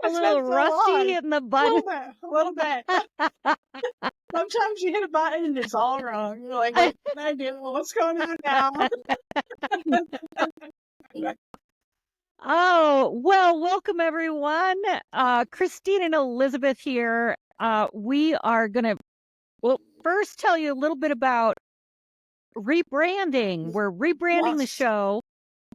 A It's little been so rusty long. in the A button. little bit. Sometimes you hit a button and it's all wrong. You're like, what can I do? What's going on now? Oh, well, welcome everyone. Christine and Elizabeth here. We are going to, well, first tell you a little bit about rebranding. We're rebranding the Yes. show.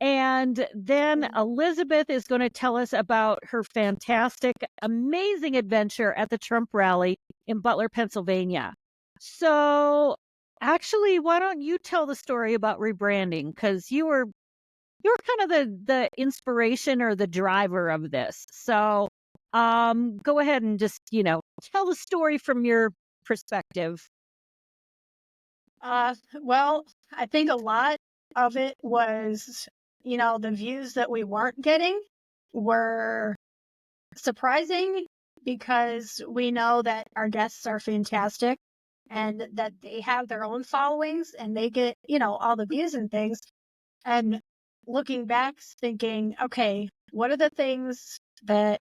And then Elizabeth is going to tell us about her fantastic, amazing adventure at the Trump rally in Butler, Pennsylvania. So actually, why don't you tell the story about rebranding? Because you were kind of the inspiration or the driver of this. So go ahead and just, tell the story from your perspective. Well, I think a lot of it was, the views that we weren't getting were surprising because we know that our guests are fantastic and that they have their own followings and they get, all the views and things. And looking back, thinking, okay, what are the things that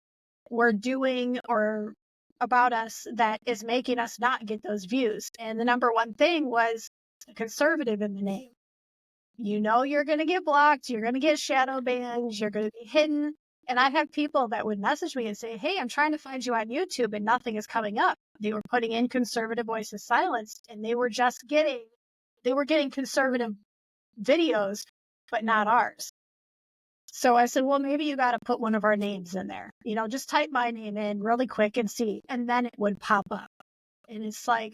we're doing or about us that is making us not get those views? And the number one thing was conservative in the name. You're going to get blocked, you're going to get shadow banned, you're going to be hidden. And I have people that would message me and say, hey, I'm trying to find you on YouTube and nothing is coming up. They were putting in conservative voices silenced and they were getting conservative videos, but not ours. So I said, well, maybe you got to put one of our names in there. Just type my name in really quick and see. And then it would pop up. And it's like,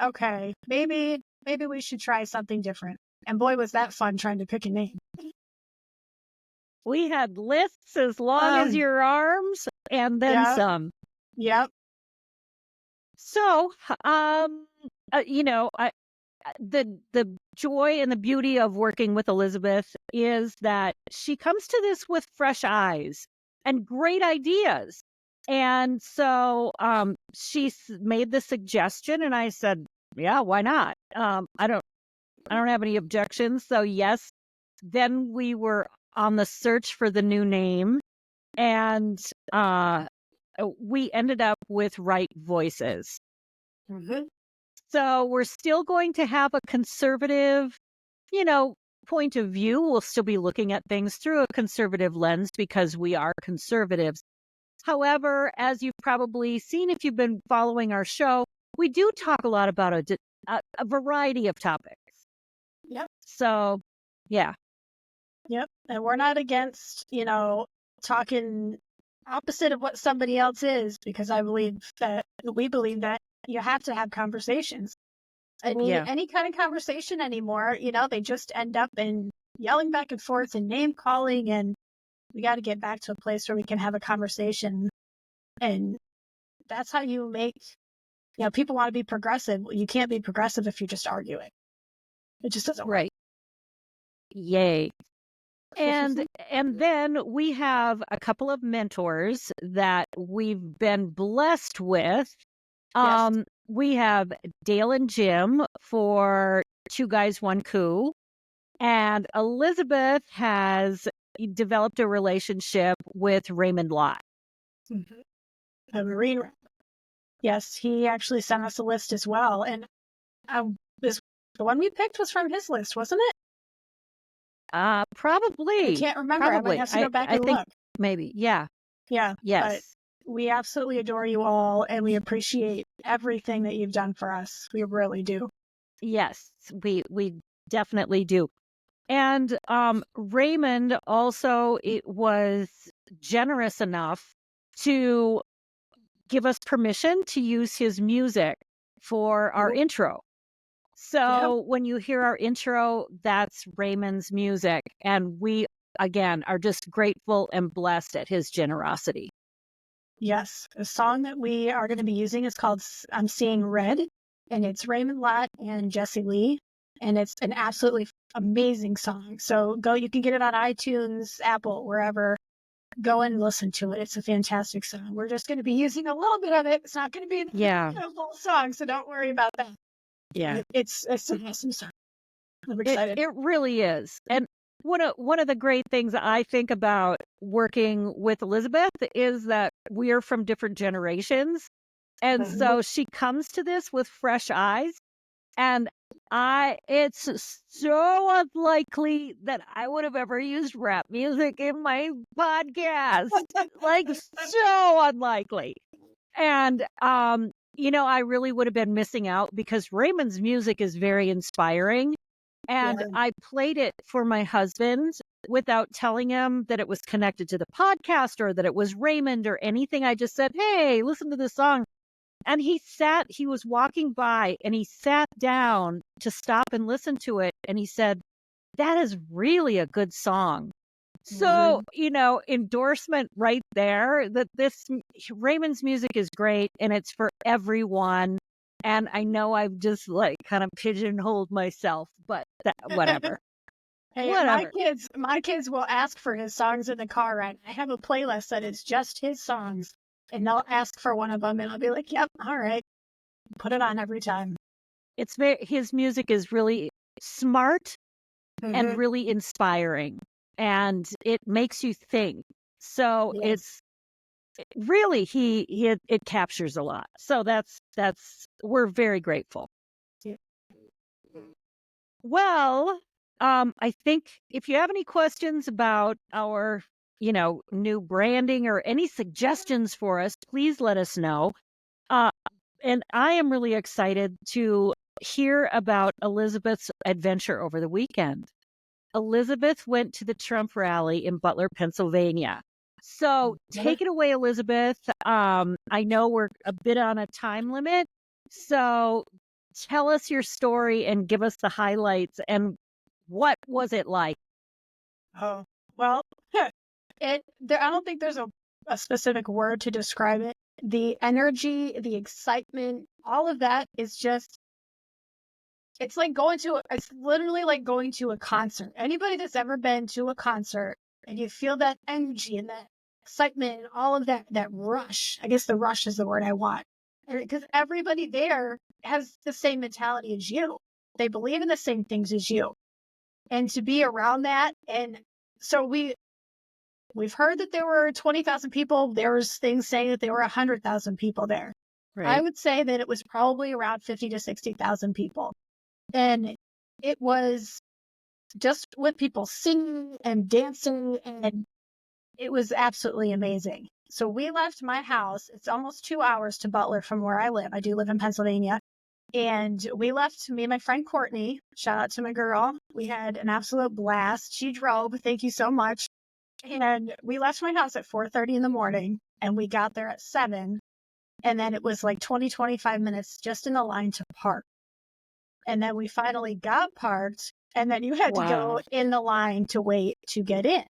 okay, maybe we should try something different. And boy, was that fun trying to pick a name. We had lists as long as your arms and then some. Yep. So, the joy and the beauty of working with Elizabeth is that she comes to this with fresh eyes and great ideas. And so she made the suggestion and I said, yeah, why not? I don't have any objections. So yes, then we were on the search for the new name and we ended up with Right Voices. Mm-hmm. So we're still going to have a conservative, point of view. We'll still be looking at things through a conservative lens because we are conservatives. However, as you've probably seen if you've been following our show, we do talk a lot about a variety of topics. Yep. So, yeah. Yep. And we're not against, talking opposite of what somebody else is, because we believe that you have to have conversations. Any kind of conversation anymore, they just end up in yelling back and forth and name calling. And we got to get back to a place where we can have a conversation. And that's how you make, people want to be progressive. You can't be progressive if you're just arguing. It just doesn't work. Right. Yay. And then we have a couple of mentors that we've been blessed with. Yes. We have Dale and Jim for Two Guys, One Coup. And Elizabeth has developed a relationship with Raymond Lott. Mm-hmm. A Marine rep. Yes, he actually sent us a list as well. And the one we picked was from his list, wasn't it? Probably. I can't remember. Probably. I might have to go back and think look. maybe. Yeah. Yeah. Yes. But we absolutely adore you all, and we appreciate everything that you've done for us. We really do. Yes, we definitely do. And Raymond also was generous enough to give us permission to use his music for our intro. So when you hear our intro, that's Raymond's music. And we, again, are just grateful and blessed at his generosity. Yes. The song that we are going to be using is called I'm Seeing Red. And it's Raymond Lott and Jesse Lee. And it's an absolutely amazing song. So you can get it on iTunes, Apple, wherever. Go and listen to it. It's a fantastic song. We're just going to be using a little bit of it. It's not going to be the whole song, so don't worry about that. Yeah. It's an awesome song. I'm excited. It really is. And one of the great things I think about working with Elizabeth is that we're from different generations. And Mhm. so she comes to this with fresh eyes. And it's so unlikely that I would have ever used rap music in my podcast. Like, so unlikely. And, I really would have been missing out because Raymond's music is very inspiring. And Yeah. I played it for my husband without telling him that it was connected to the podcast or that it was Raymond or anything. I just said, hey, listen to this song. And he was walking by and he sat down to stop and listen to it. And he said, that is really a good song. So, Mhm. endorsement right there that Raymond's music is great and it's for everyone. And I know I've just like kind of pigeonholed myself, but whatever. Hey, Whatever. my kids will ask for his songs in the car, and I have a playlist that is just his songs, and they'll ask for one of them, and I'll be like, "Yep, all right, put it on every time." His music is really smart and Hmm. really inspiring, and it makes you think. So Yes. it's really it captures a lot. So that's we're very grateful. Yeah. Well, I think if you have any questions about our, new branding or any suggestions for us, please let us know. Uh, and I am really excited to hear about Elizabeth's adventure over the weekend. Elizabeth went to the Trump rally in Butler, Pennsylvania. So Mhm. take it away, Elizabeth. I know we're a bit on a time limit. So tell us your story and give us the highlights. And what was it like? Oh, well, I don't think there's a specific word to describe it. The energy, the excitement, all of that is just, it's literally like going to a concert. Anybody that's ever been to a concert and you feel that energy and that excitement and all of that rush. I guess the rush is the word I want. Because everybody there has the same mentality as you. They believe in the same things as you. And to be around that, and so we've heard that there were 20,000 people. There was things saying that there were 100,000 people there. I Right. would say that it was probably around 50 to 60,000 people. And it was just with people singing and dancing, and it was absolutely amazing. So we left my house. It's almost 2 hours to Butler from where I live. I do live in Pennsylvania. And we left, me and my friend Courtney, shout out to my girl. We had an absolute blast. She drove. Thank you so much. And we left my house at 4:30 in the morning and we got there at 7. And then it was like 25 minutes just in the line to park. And then we finally got parked. And then you had to go Wow. in the line to wait to get in.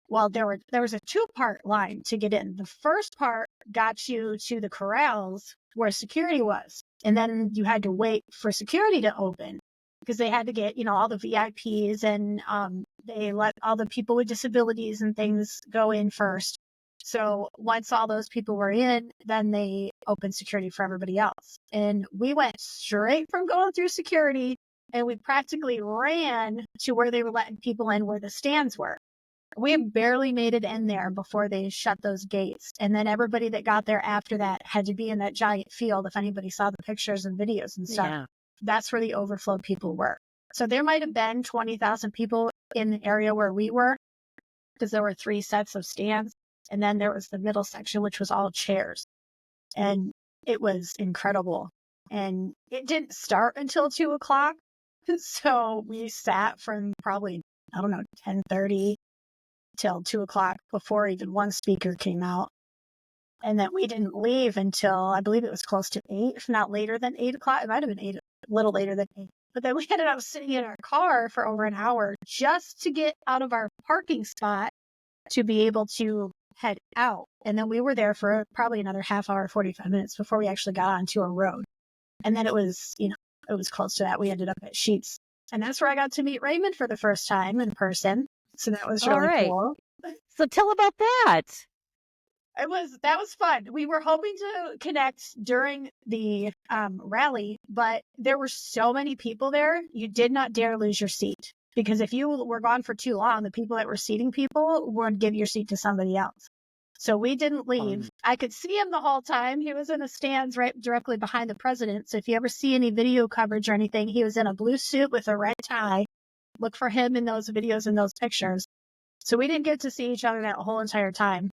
Well, there was a two-part line to get in. The first part got you to the corrals where security was. And then you had to wait for security to open because they had to get, all the VIPs, and they let all the people with disabilities and things go in first. So once all those people were in, then they opened security for everybody else. And we went straight from going through security, and we practically ran to where they were letting people in, where the stands were. We barely made it in there before they shut those gates. And then everybody that got there after that had to be in that giant field. If anybody saw the pictures and videos and stuff, Yeah. that's where the overflow people were. So there might have been 20,000 people in the area where we were, because there were 3 sets of stands. And then there was the middle section, which was all chairs. And it was incredible. And it didn't start until 2 o'clock. So we sat from probably, I don't know, 10:30 till 2 o'clock before even one speaker came out. And then we didn't leave until, I believe it was close to 8, if not later than 8 o'clock. It might have been 8, a little later than 8. But then we ended up sitting in our car for over an hour just to get out of our parking spot to be able to head out. And then we were there for probably another half hour, 45 minutes before we actually got onto a road. And then it was, it was close to that. We ended up at Sheets. And that's where I got to meet Raymond for the first time in person. So that was All really right. cool. So tell about that. That was fun. We were hoping to connect during the rally, but there were so many people there. You did not dare lose your seat. because if you were gone for too long, the people that were seating people would give your seat to somebody else. So we didn't leave. I could see him the whole time. He was in the stands right directly behind the president. So if you ever see any video coverage or anything, he was in a blue suit with a red tie. Look for him in those videos and those pictures. So we didn't get to see each other that whole entire time.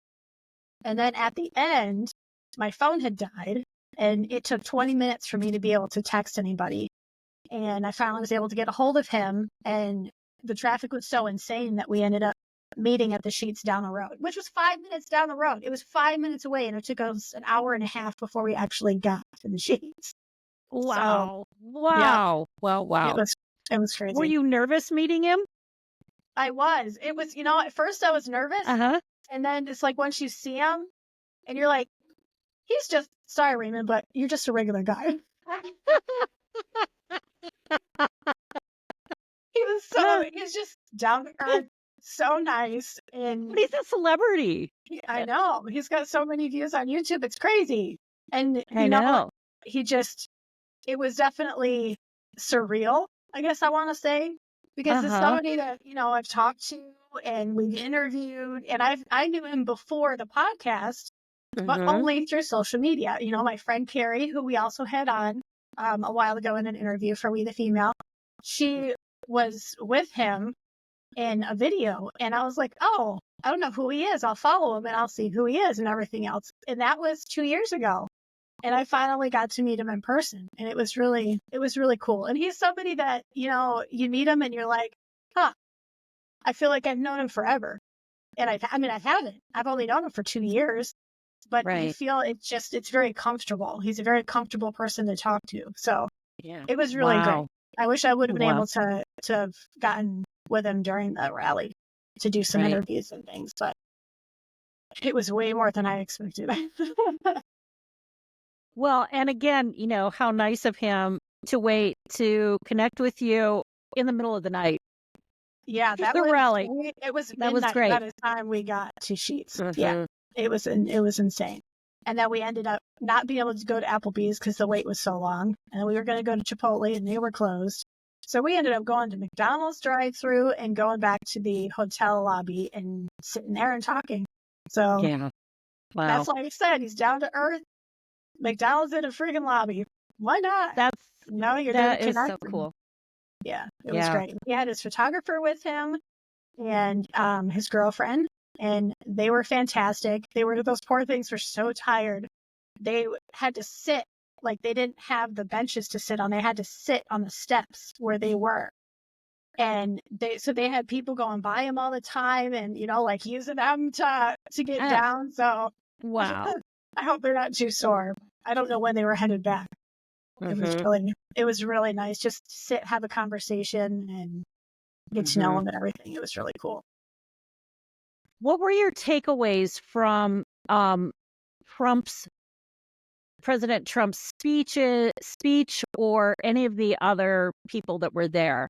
And then at the end, my phone had died, and it took 20 minutes for me to be able to text anybody. And I finally was able to get a hold of him, and the traffic was so insane that we ended up meeting at the Sheets down the road, which was 5 minutes down the road. It was 5 minutes away, and it took us an hour and a half before we actually got to the Sheets. Wow. So, yeah, Wow. it was crazy. Were you nervous meeting him? I was. It was, at first I was nervous. And then it's like once you see him and you're like, he's just, sorry, Raymond, but you're just a regular guy. He's just down to earth, so nice. But he's a celebrity. I know. He's got so many views on YouTube. It's crazy. And, I know. It was definitely surreal, I guess I want to say, because it's somebody that, I've talked to and we've interviewed, and I knew him before the podcast, but only through social media. My friend Carrie, who we also had on a while ago in an interview for We the Female, she was with him in a video, and I was like, oh, I don't know who he is. I'll follow him and I'll see who he is and everything else. And that was 2 years ago. And I finally got to meet him in person, and it was really cool. And he's somebody that, you meet him and you're like, huh, I feel like I've known him forever. And I haven't. I've only known him for 2 years, but you feel it's very comfortable. He's a very comfortable person to talk to. So it was really great. I wish I would have been able to have gotten with him during the rally to do some interviews and things, but it was way more than I expected. Well, and again, how nice of him to wait to connect with you in the middle of the night. Yeah, that the was rally. It was That was midnight great. by the time we got to Sheets. Yeah, it was insane. And then we ended up not being able to go to Applebee's because the wait was so long, and we were going to go to Chipotle, and they were closed. So we ended up going to McDonald's drive-through and going back to the hotel lobby and sitting there and talking. So that's like I said, he's down to earth. McDonald's in a freaking lobby. Why not? That is so cool. Yeah, it was great. He had his photographer with him and his girlfriend, and they were fantastic. Those poor things were so tired. They had to sit, like they didn't have the benches to sit on. They had to sit on the steps where they were. And they had people going by him all the time and, like using them to get down. So wow. I hope they're not too sore. I don't know when they were headed back. It was really nice. Just sit, have a conversation, and get to know him and everything. It was really cool. What were your takeaways from President Trump's speech or any of the other people that were there?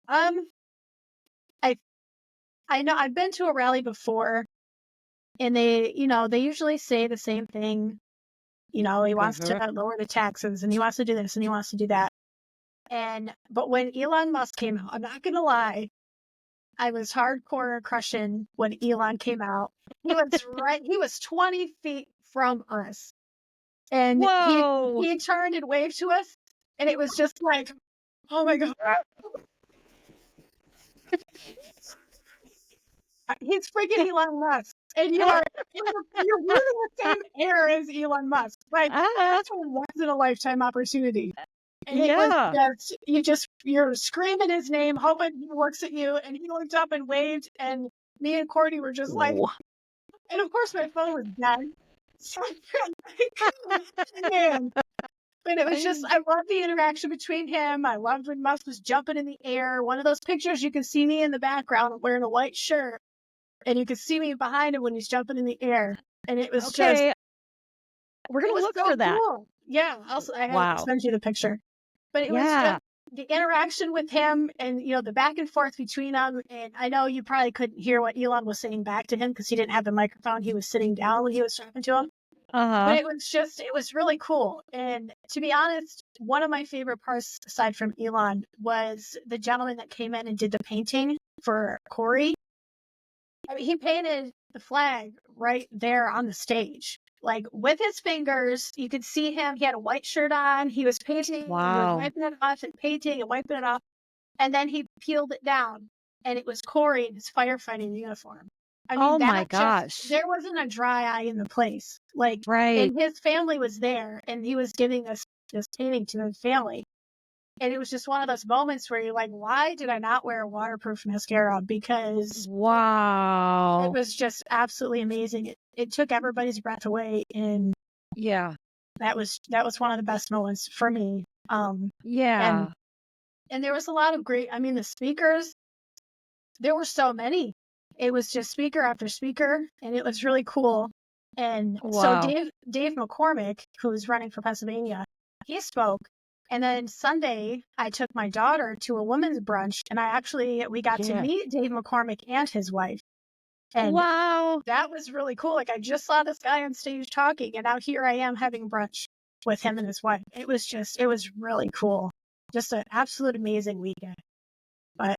I know I've been to a rally before, and they usually say the same thing. He wants to lower the taxes, and he wants to do this, and he wants to do that. But when Elon Musk came out, I'm not going to lie, I was hardcore crushing when Elon came out. He was he was 20 feet from us. And he turned and waved to us, and it was just like, oh my God. He's freaking Elon Musk. And you're breathing the same air as Elon Musk. Like, that's a once in a lifetime opportunity. And it was you're screaming his name, hoping he looks at you, and he looked up and waved, and me and Courtney were just like, and of course my phone was dead. So, man. But it was just, I loved the interaction between him. I loved when Musk was jumping in the air. One of those pictures, you can see me in the background wearing a white shirt, and you can see me behind him when he's jumping in the air. And it was just, we're going to look for that. Cool. Yeah. I have to send you the picture. But it was just the interaction with him and, the back and forth between them. And I know you probably couldn't hear what Elon was saying back to him because he didn't have the microphone. He was sitting down when he was talking to him. But Uh-huh. it was really cool. And to be honest, one of my favorite parts, aside from Elon, was the gentleman that came in and did the painting for Corey. I mean, he painted the flag right there on the stage, like with his fingers. You could see him. He had a white shirt on. He was painting, he was Wow. wiping it off and painting and wiping it off. And then he peeled it down, and it was Corey in his firefighting uniform. I mean, Oh my that just, gosh. there wasn't a dry eye in the place. Like, Right. and his family was there, and he was giving us this painting to his family. And it was just one of those moments where you're like, why did I not wear a waterproof mascara? Because it Wow. was just absolutely amazing. It took everybody's breath away, and Yeah. that was one of the best moments for me. And Yeah. and there was a lot of great. I mean, the speakers, there were so many. It was just speaker after speaker, and it was really cool. And so Wow. Dave McCormick, who's running for Pennsylvania, he spoke. And then Sunday, I took my daughter to a women's brunch, and we got to Yeah. meet Dave McCormick and his wife. And Wow. that was really cool. Like, I just saw this guy on stage talking, and now here I am having brunch with him and his wife. It was really cool. Just an absolute amazing weekend. But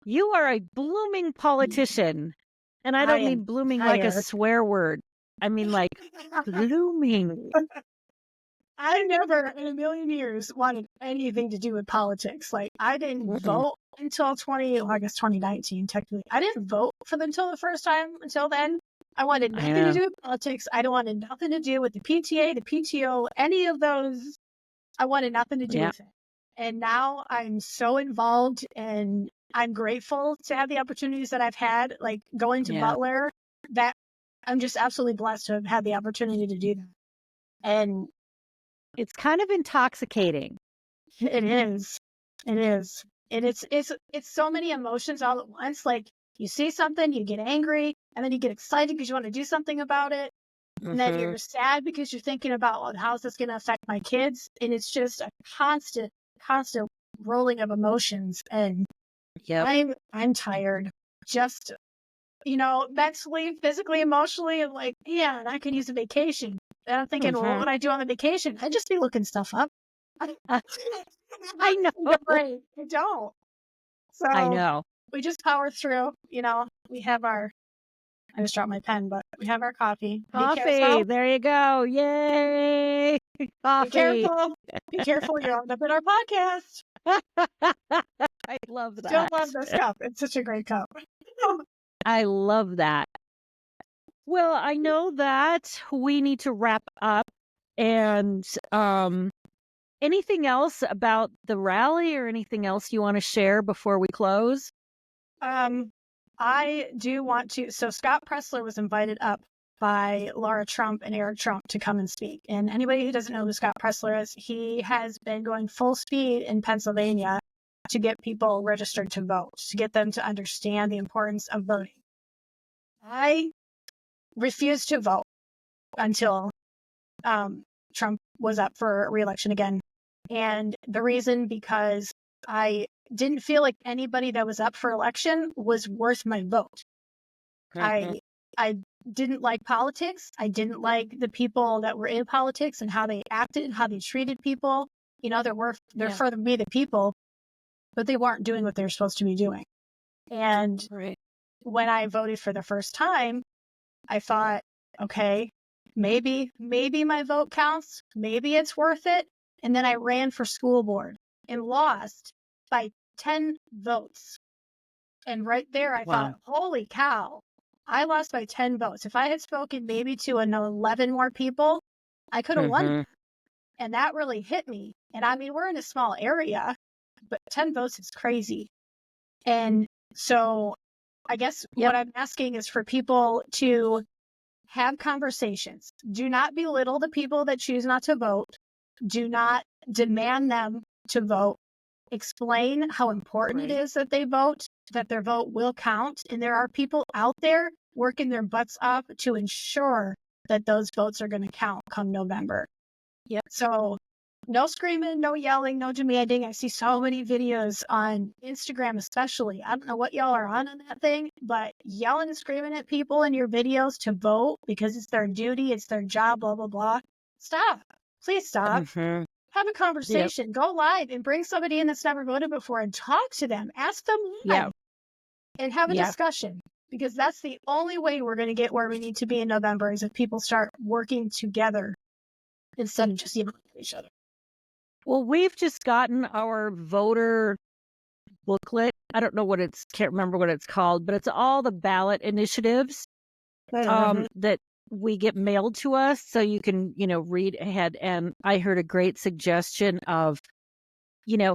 You are a blooming politician. And I I don't am mean blooming like a tired. swear word. I mean like blooming. I never in a million years wanted anything to do with politics. Like, I didn't Mm-mm. vote until I guess 2019, technically. I didn't vote for them until the first time until then. I wanted I nothing to know. do with politics. I don't wanted nothing to do with the PTA, the PTO, any of those. I wanted nothing to do Yeah. with it. And now I'm so involved, and I'm grateful to have the opportunities that I've had, like going to Yeah. Butler, that I'm just absolutely blessed to have had the opportunity to do that. And It's kind of intoxicating. it is. It is. And it's so many emotions all at once. Like, you see something, you get angry, and then you get excited because you want to do something about it. And then Hmm. you're sad because you're thinking about, well, how's this going to affect my kids? And it's just a constant rolling of emotions. And Yep. I'm tired. Just, mentally, physically, emotionally. I'm like, man, I could use a vacation. And I'm thinking, well, what Hmm. would I do on the vacation? I'd just be looking stuff up. I I know. I don't. I So know. we just power through. We have I just dropped my pen, but we have our coffee. Be Coffee. careful. There you go. Yay. Be Coffee. careful. Be careful. You'll end up in our podcast. I love Still that. love this cup. It's such a great cup. I love that. Well, I know that we need to wrap up. And anything else about the rally or anything else you want to share before we close? Um, I do want to. So Scott Pressler was invited up by Laura Trump and Eric Trump to come and speak. And anybody who doesn't know who Scott Pressler is, he has been going full speed in Pennsylvania to get people registered to vote, to get them to understand the importance of voting. I refused to vote until Trump was up for re-election again. And the reason, because I didn't feel like anybody that was up for election was worth my vote. Mhm. I I didn't like politics. I didn't like the people that were in politics and how they acted, how they treated people. They're Yeah. for me the people, but they weren't doing what they're supposed to be doing. And Right. when I voted for the first time, I thought, okay, maybe my vote counts. Maybe it's worth it. And then I ran for school board and lost by 10 votes. And right there, I Wow. thought, holy cow, I lost by 10 votes. If I had spoken maybe to an 11 more people, I could have won. Mhm. And that really hit me. And I mean, we're in a small area, but 10 votes is crazy. And so I guess Yep. what I'm asking is for people to have conversations. Do not belittle the people that choose not to vote. Do not demand them to vote. Explain how important it Right. is that they vote, that their vote will count. And there are people out there working their butts up to ensure that those votes are going to count come November. Yep. So No screaming, no yelling, no demanding. I see so many videos on Instagram, especially. I don't know what y'all are on that thing, but yelling and screaming at people in your videos to vote because it's their duty, it's their job, blah, blah, blah. Stop. Please stop. Mhm. Have a Yep. conversation. Go live and bring somebody in that's never voted before and talk to them. Ask them why Yep. and have a Yep. discussion, because that's the only way we're going to get where we need to be in November is if people start working together instead of just yelling at each other. Well, we've just gotten our voter booklet. I don't know can't remember what it's called, but it's all the ballot initiatives Mhm. that we get mailed to us so you can, read ahead. And I heard a great suggestion of,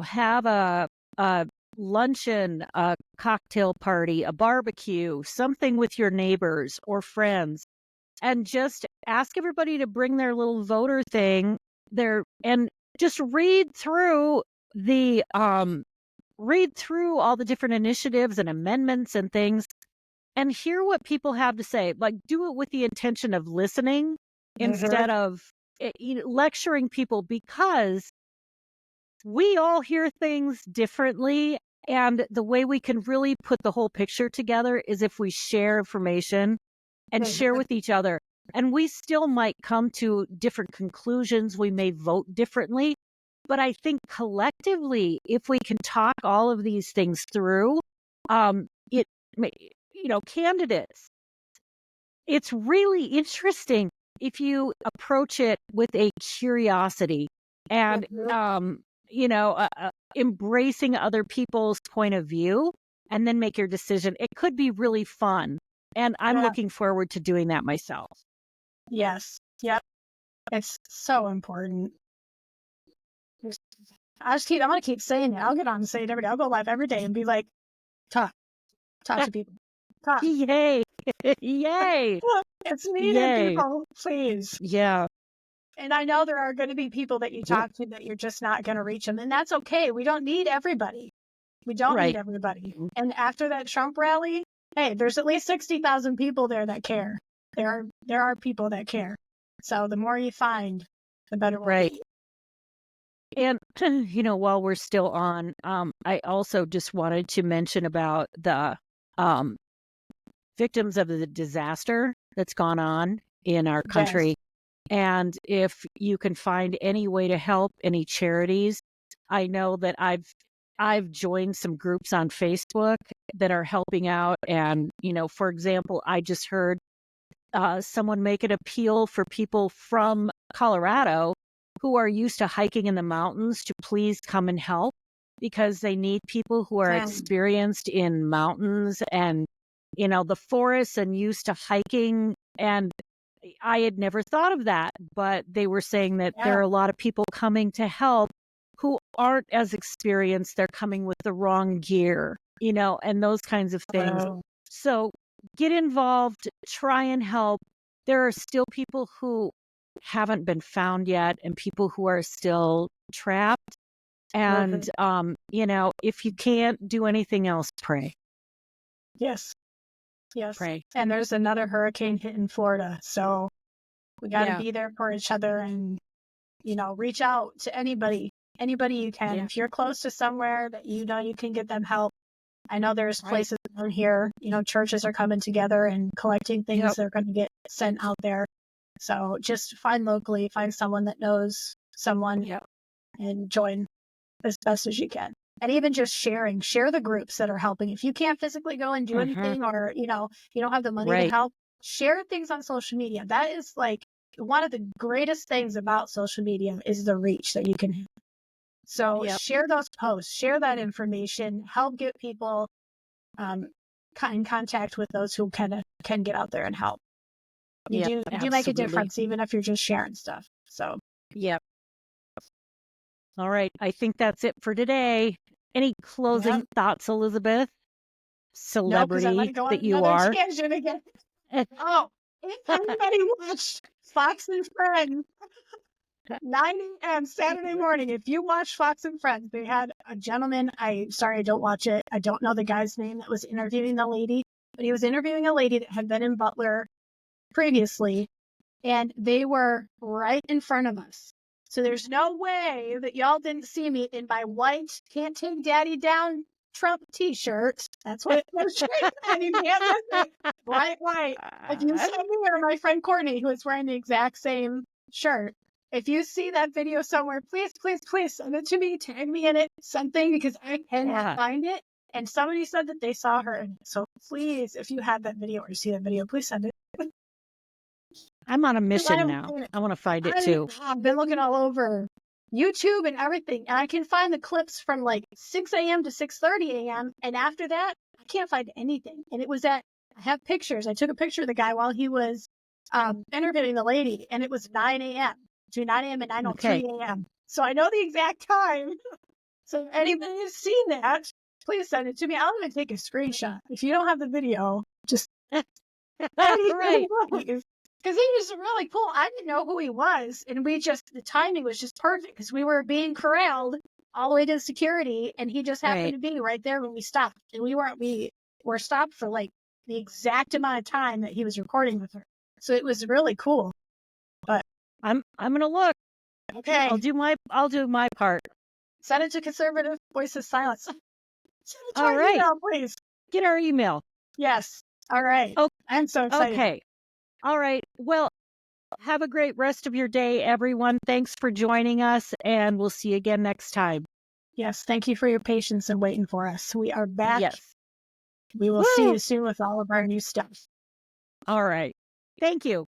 have a luncheon, a cocktail party, a barbecue, something with your neighbors or friends, and just ask everybody to bring their little voter thing there and just the read through all the different initiatives and amendments and things and hear what people have to say. Like, do it with the intention of listening Mhm. instead of lecturing people, because we all hear things differently. And the way we can really put the whole picture together is if we share information and share Mhm. with each other. And we still might come to different conclusions. We may vote differently. But I think collectively, if we can talk all of these things through, it, candidates, it's really interesting if you approach it with a curiosity and, Mhm. embracing other people's point of view and then make your decision. It could be really fun. And I'm Yeah. looking forward to doing that myself. Yes. Yep. It's so important. I'm gonna keep saying it. I'll get on and say it every day. I'll go live every day and be like, talk, talk to people, talk. Yay. Yay. It's needed, Yay. people, please. Yeah. And I know there are going to be people that you talk to that you're just not going to reach them, and that's okay. We don't need everybody. We don't need Right. everybody. And after that Trump rally, hey, there's at least 60,000 people there that care. There are people that care. So the more you find, the better we'll Right. be. And, while we're still on, I also just wanted to mention about the um, victims of the disaster that's gone on in our Yes. country. And if you can find any way to help, any charities, I know that I've joined some groups on Facebook that are helping out. And, for example, I just heard someone make an appeal for people from Colorado who are used to hiking in the mountains to please come and help, because they need people who are And experienced in mountains and, the forests and used to hiking. And I had never thought of that, but they were saying that there yeah. are a lot of people coming to help who aren't as experienced. They're coming with the wrong gear, and those kinds of things. Oh, So get involved, try and help. There are still people who haven't been found yet and people who are still trapped. And, mhm. if you can't do anything else, pray, Yes. Yes. pray. And there's another hurricane hitting Florida. So we got to Yeah. be there for each other and, reach out to anybody you can. Yeah. If you're close to somewhere that you know you can get them help. I know there's Right. places around here, churches are coming together and collecting things Yep. that are going to get sent out there. So just find locally, find someone that knows someone Yep. and join as best as you can. And even just share the groups that are helping. If you can't physically go and do Hmm. anything, or, you don't have the money to Right. help, share things on social media. That is like one of the greatest things about social media is the reach that you can have. So Yep. share those posts, share that information, help get people um, in contact with those who can get out there and help. You Yep. do make a Absolutely. difference, even if you're just sharing stuff. So Yep. All right. I think that's it for today. Any yeah, closing thoughts, Elizabeth? no, because I Celebrity might go on that you another are. tangent again. Oh, if anybody watched Fox and Friends, 9 a.m. Saturday morning, if you watch Fox and Friends, they had a gentleman. Sorry, I don't watch it. I don't know the guy's name that was interviewing the lady, but he was interviewing a lady that had been in Butler previously, and they were right in front of us. So there's no way that y'all didn't see me in my white "Can't Take Daddy Down" Trump t-shirt. That's what no shirt. And you can't miss it. Bright white. If you saw me or my friend Courtney, who is wearing the exact same shirt, if you see that video somewhere, please, please, please send it to me. Tag me in it, something, because I cannot find it. And somebody said that they saw her in it. So please, if you have that video or see that video, please send it. I'm on a mission now. I want to find it too. I've been looking all over YouTube and everything, and I can find the clips from like 6 a.m. to 6:30 a.m. And after that, I can't find anything. And it was I have pictures. I took a picture of the guy while he was interviewing the lady, and it was 9 a.m. between 9 a.m. and 9:03 a.m. So I know the exact time. So if anybody has seen that, please send it to me. I'll even take a screenshot. If you don't have the video, just Right. because he was really cool. I didn't know who he was, and the timing was just perfect because we were being corralled all the way to security, and he just happened to be right there when we stopped. And we were stopped for like the exact amount of time that he was recording with her. So it was really cool. But I'm gonna look. Okay. I'll do my part. Send it to Conservative Voices Silence. Send it to All our right. email, please. Get our email. Yes. All right. Oh, I'm so excited. Okay. All right. Well, have a great rest of your day, everyone. Thanks for joining us, and we'll see you again next time. Yes. Thank you for your patience and waiting for us. We are back. Yes. We will see you soon with all of our new stuff. All right. Thank you.